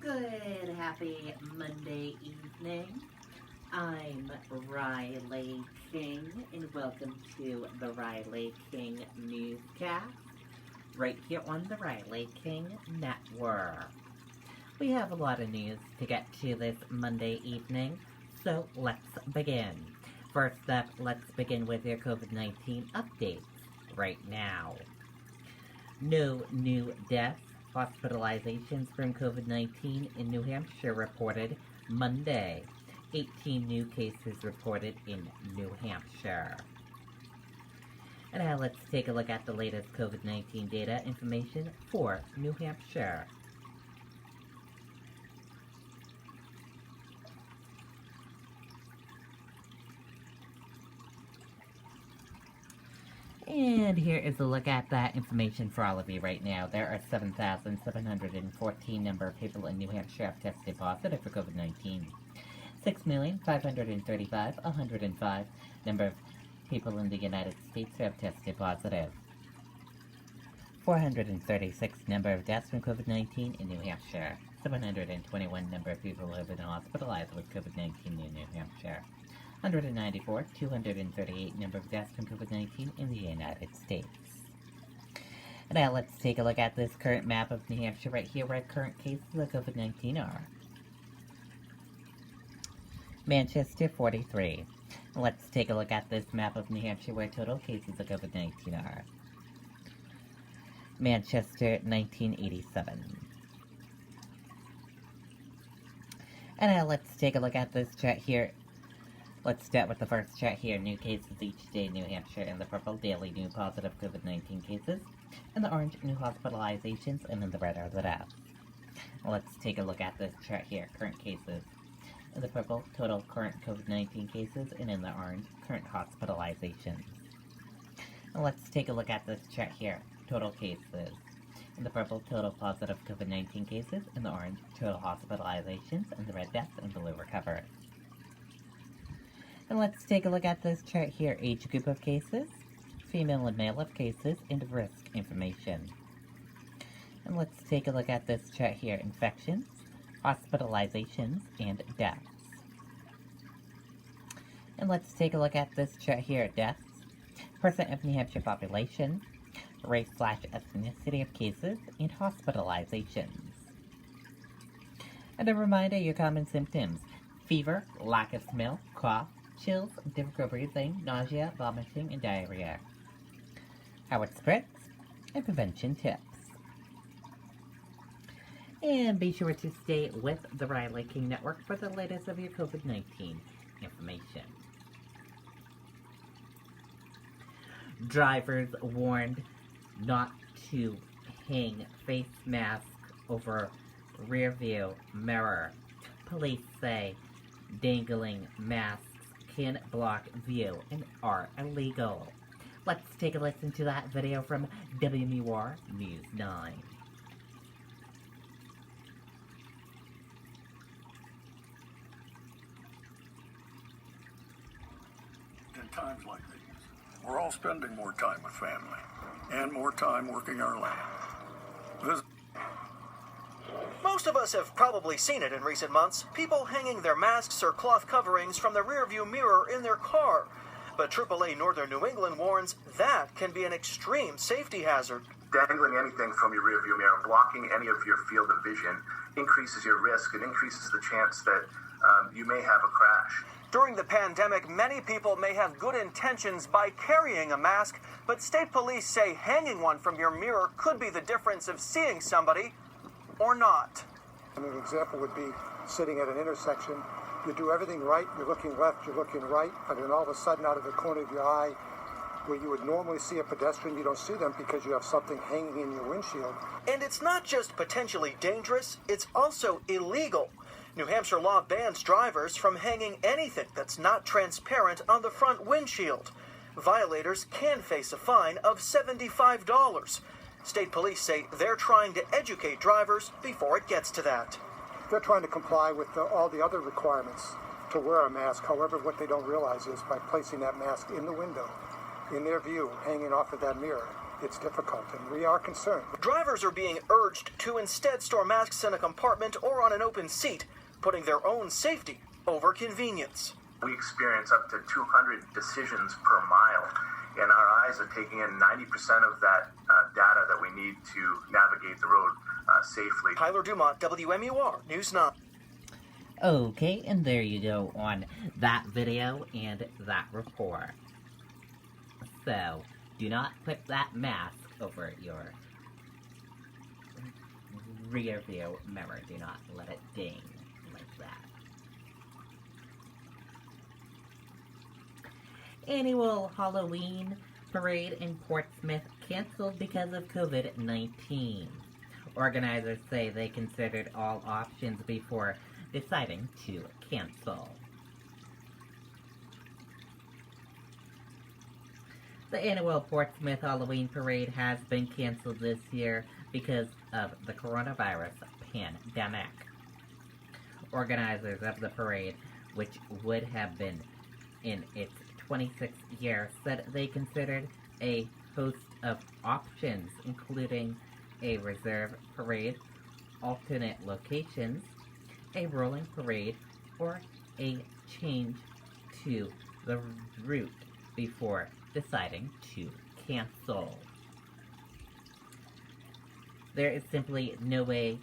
Good, happy Monday evening. I'm Riley King, and welcome to the Riley King Newscast, right here on the Riley King Network. We have a lot of news to get to this Monday evening, so let's begin. First up, let's begin with your COVID-19 updates right now. No new deaths, hospitalizations from COVID-19 in New Hampshire reported Monday. 18 new cases reported in New Hampshire. And now let's take a look at the latest COVID-19 data information for New Hampshire. And here is a look at that information for all of you right now. There are 7,714 number of people in New Hampshire have tested positive for COVID-19. 6,535,105 number of people in the United States who have tested positive. 436 number of deaths from COVID-19 in New Hampshire. 721 number of people who have been hospitalized with COVID-19 in New Hampshire. 194, 238 number of deaths from COVID-19 in the United States. And now let's take a look at this current map of New Hampshire right here, where current cases of COVID-19 are. Manchester, 43. Let's take a look at this map of New Hampshire, where total cases of COVID-19 are. Manchester, 1987. And now let's take a look at this chart here. Let's start with the first chart here. New cases each day in New Hampshire. In the purple, daily new positive COVID-19 cases. In the orange, new hospitalizations. And in the red are the deaths. Let's take a look at this chart here. Current cases. In the purple, total current COVID-19 cases. And in the orange, current hospitalizations. And let's take a look at this chart here. Total cases. In the purple, total positive COVID-19 cases. In the orange, total hospitalizations. And the red, deaths. And blue, recovered. And let's take a look at this chart here. Age group of cases, female and male of cases, and risk information. And let's take a look at this chart here. Infections, hospitalizations, and deaths. And let's take a look at this chart here. Deaths, percent of New Hampshire population, race/ethnicity of cases, and hospitalizations. And a reminder, your common symptoms: fever, lack of smell, cough, chills, difficult breathing, nausea, vomiting, and diarrhea. How it spreads, and prevention tips. And be sure to stay with the Riley King Network for the latest of your COVID-19 information. Drivers warned not to hang face mask over rear view mirror. Police say dangling masks can block view and are illegal. Let's take a listen to that video from WMUR News 9. In times like these, we're all spending more time with family and more time working our land. Most of us have probably seen it in recent months, people hanging their masks or cloth coverings from the rearview mirror in their car. But AAA Northern New England warns that can be an extreme safety hazard. Dangling anything from your rearview mirror, blocking any of your field of vision, increases your risk. It increases the chance that you may have a crash. During the pandemic, many people may have good intentions by carrying a mask, but state police say hanging one from your mirror could be the difference of seeing somebody or not. An example would be sitting at an intersection. You do everything right, you're looking left, you're looking right, but then all of a sudden out of the corner of your eye, where you would normally see a pedestrian, you don't see them because you have something hanging in your windshield. And it's not just potentially dangerous, it's also illegal. New Hampshire law bans drivers from hanging anything that's not transparent on the front windshield. Violators can face a fine of $75. State police say they're trying to educate drivers before it gets to that. They're trying to comply with all the other requirements to wear a mask. However, what they don't realize is by placing that mask in the window, in their view, hanging off of that mirror, it's difficult, and we are concerned. Drivers are being urged to instead store masks in a compartment or on an open seat, putting their own safety over convenience. We experience up to 200 decisions per mile, and our eyes are taking in 90% of that data that we need to navigate the road safely. Tyler Dumont, WMUR News 9. Okay, and there you go on that video and that report. So, do not put that mask over your rear view mirror. Do not let it ding like that. Annual Halloween parade in Portsmouth canceled because of COVID-19. Organizers say they considered all options before deciding to cancel. The annual Portsmouth Halloween parade has been canceled this year because of the coronavirus pandemic. Organizers of the parade, which would have been in its 26th year, said they considered a host of options, including a reserve parade, alternate locations, a rolling parade, or a change to the route before deciding to cancel. There is simply no way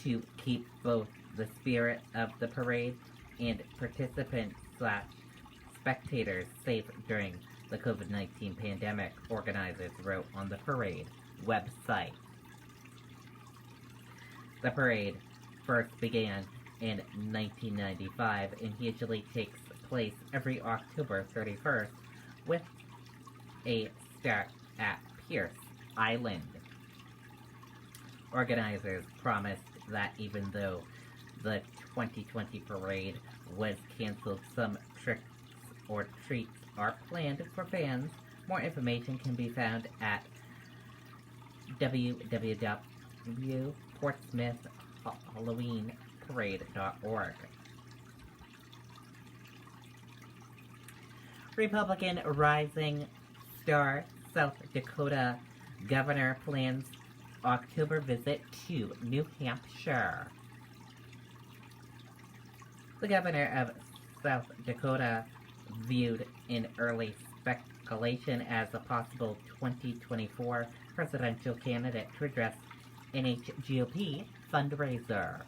to keep both the spirit of the parade and participants/spectators safe during the COVID-19 pandemic, organizers wrote on the parade website. The parade first began in 1995 and usually takes place every October 31st with a start at Pierce Island. Organizers promised that even though the 2020 parade was canceled, some tricks or treats are planned for fans. More information can be found at www.portsmouthhalloweenparade.org. Republican rising star South Dakota governor plans October visit to New Hampshire. The governor of South Dakota, viewed in early speculation as a possible 2024 presidential candidate to address NHGOP fundraiser.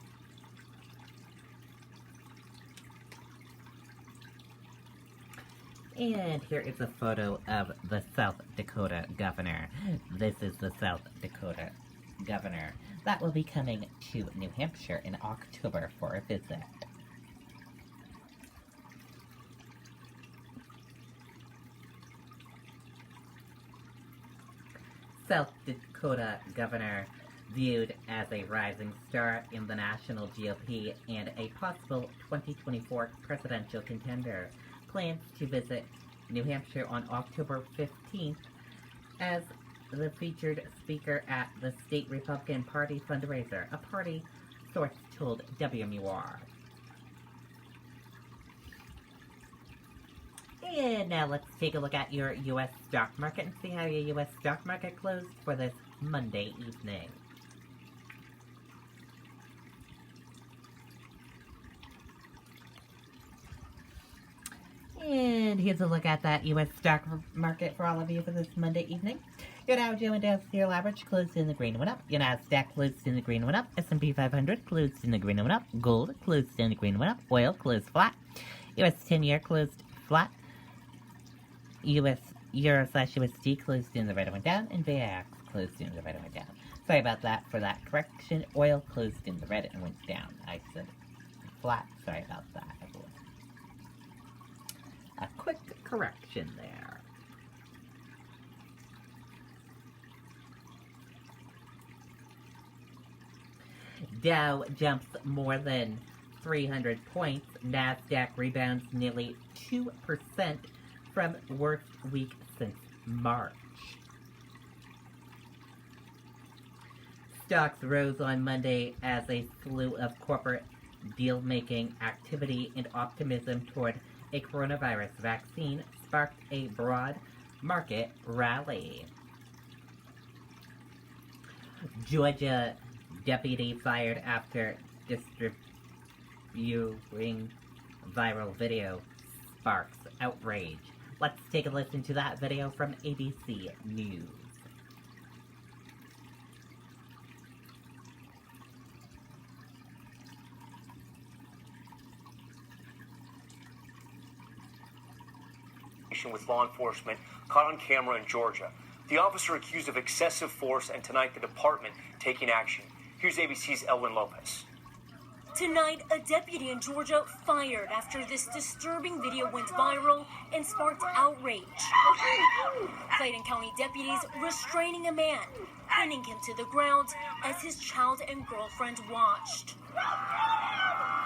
And here is a photo of the South Dakota governor. This is the South Dakota governor that will be coming to New Hampshire in October for a visit. South Dakota governor, viewed as a rising star in the national GOP and a possible 2024 presidential contender, plans to visit New Hampshire on October 15th as the featured speaker at the state Republican Party fundraiser, a party source told WMUR. And now let's take a look at your U.S. stock market and see how your U.S. stock market closed for this Monday evening. And here's a look at that U.S. stock market for all of you for this Monday evening. Your Dow Jones Industrial Average closed in the green, went up. Your Nasdaq closed in the green, went up. S&P 500 closed in the green, went up. Gold closed in the green, went up. Oil closed flat. U.S. 10-year closed flat. U.S. Euro/USD closed in the red and went down. And VIX closed in the red and went down. Sorry about that for that correction. Oil closed in the red and went down. I said flat. Sorry about that. A quick correction there. Dow jumps more than 300 points. Nasdaq rebounds nearly 2% from worst week since March. Stocks rose on Monday as a slew of corporate deal-making activity and optimism toward a coronavirus vaccine sparked a broad market rally. Georgia deputy fired after distributing viral video sparks outrage. Let's take a listen to that video from ABC News. With law enforcement caught on camera in Georgia. The officer accused of excessive force, and tonight the department taking action. Here's ABC's Elwin Lopez. Tonight, a deputy in Georgia fired after this disturbing video went viral and sparked outrage. Clayton County deputies restraining a man, pinning him to the ground as his child and girlfriend watched.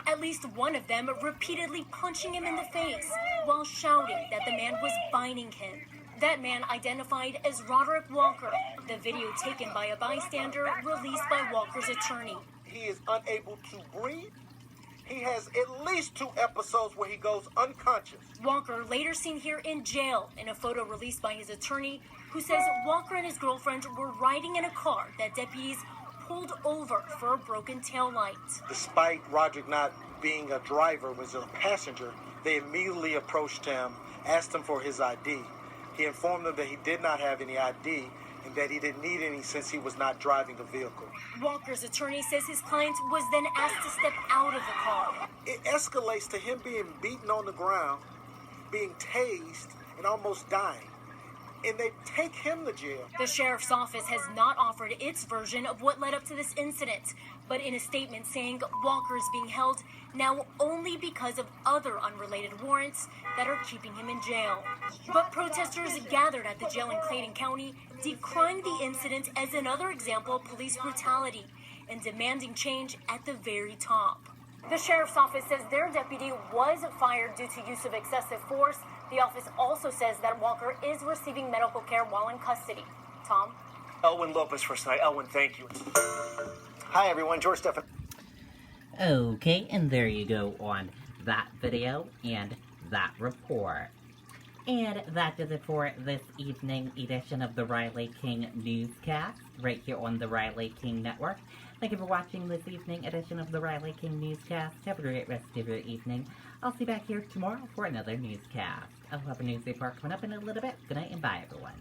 At least one of them repeatedly punching him in the face while shouting that the man was biting him. That man identified as Roderick Walker. The video taken by a bystander released by Walker's attorney. He is unable to breathe. He has at least 2 episodes where he goes unconscious. Walker later seen here in jail in a photo released by his attorney, who says Walker and his girlfriend were riding in a car that deputies pulled over for a broken taillight. Despite Roderick not being a driver, was a passenger, they immediately approached him, asked him for his ID. He informed them that he did not have any ID and that he didn't need any since he was not driving the vehicle. Walker's attorney says his client was then asked to step out of the car. It escalates to him being beaten on the ground, being tased, and almost dying. And they take him to jail. The sheriff's office has not offered its version of what led up to this incident, but in a statement saying Walker is being held now only because of other unrelated warrants that are keeping him in jail. But protesters gathered at the jail in Clayton County, decrying the incident as another example of police brutality and demanding change at the very top. The sheriff's office says their deputy was fired due to use of excessive force. The office also says that Walker is receiving medical care while in custody. Tom? Elwin Lopez for tonight. Elwin, thank you. Hi, everyone. George Stephan. Okay, and there you go on that video and that report. And that does it for this evening edition of the Riley King Newscast, right here on the Riley King Network. Thank you for watching this evening edition of the Riley King Newscast. Have a great rest of your evening. I'll see you back here tomorrow for another newscast. I'll have a news report coming up in a little bit. Good night and bye, everyone.